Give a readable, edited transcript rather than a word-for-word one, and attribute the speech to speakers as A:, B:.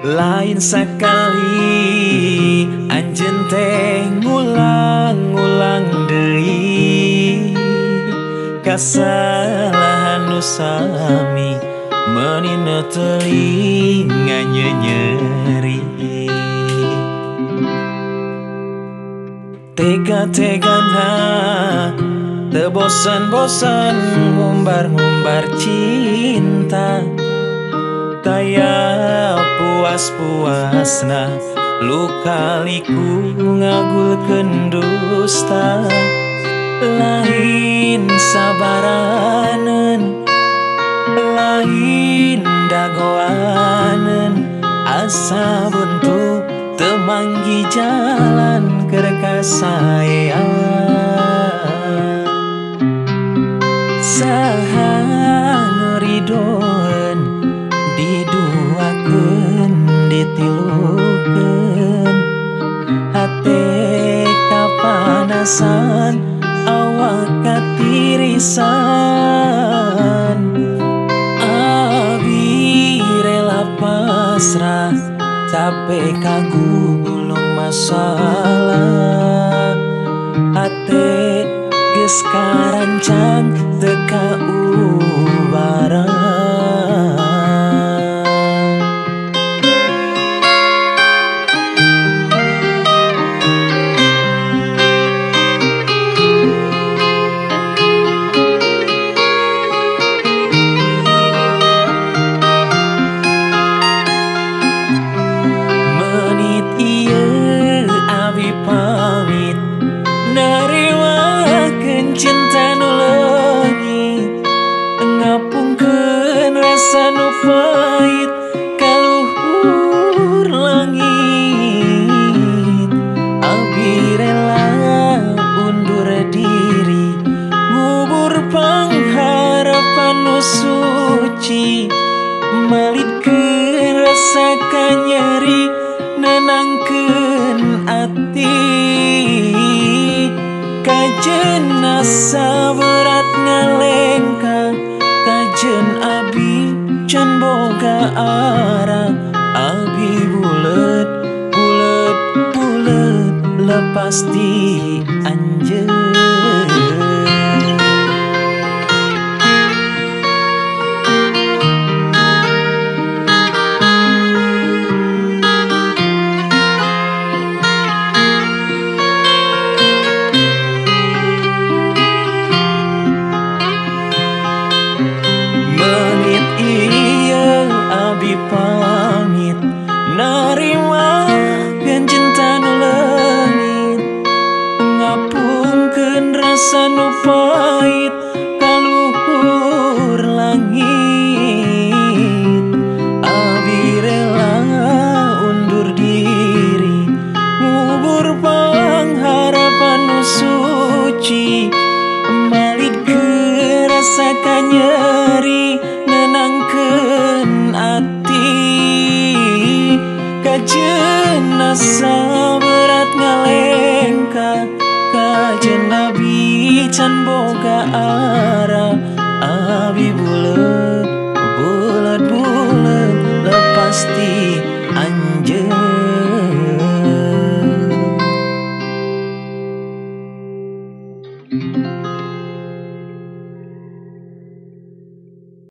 A: Lain sakali anjeun teh ngulang-ulang deui kasalahan nu sami menina telinga nyeri. Tega-tegana teu bosan-bosan ngumbar-ngumbar cinta, taya puas-puasna luka-liku ngagulkeun dusta. Lain sabaraneun, lain dagoaneun, asa buntu teu manggi jalan keur ka saean. Saha nu ridoeun diduakeun ditilukeun, hate kapanasan awak katirisan. Abi rela pasrah capek kagulung masalah, hate geus karancang teu kaubaran. Pamit nariwakeun cinta nu leungit, ngapungkeun rasa nu pait kaluhur langit. Abi rela undur diri ngubur pangharapan nu suci, malitkeun rasa kanyeri nenangkeun ati. Kajeun asa berat ngalengka, kajeun abi can boga arah. Abi bulet, bulet, bulet lepas di anjeun. Pamit nariwakeun cinta nu leungit, ngapungkeun rasa nu pait kaluhur langit. Abi rela undur diri ngubur pangharapan nu suci, malitkeun rasa kanyeri nenangkeun ati. Kajeun asa berat ngalengka, kajeun abi can boga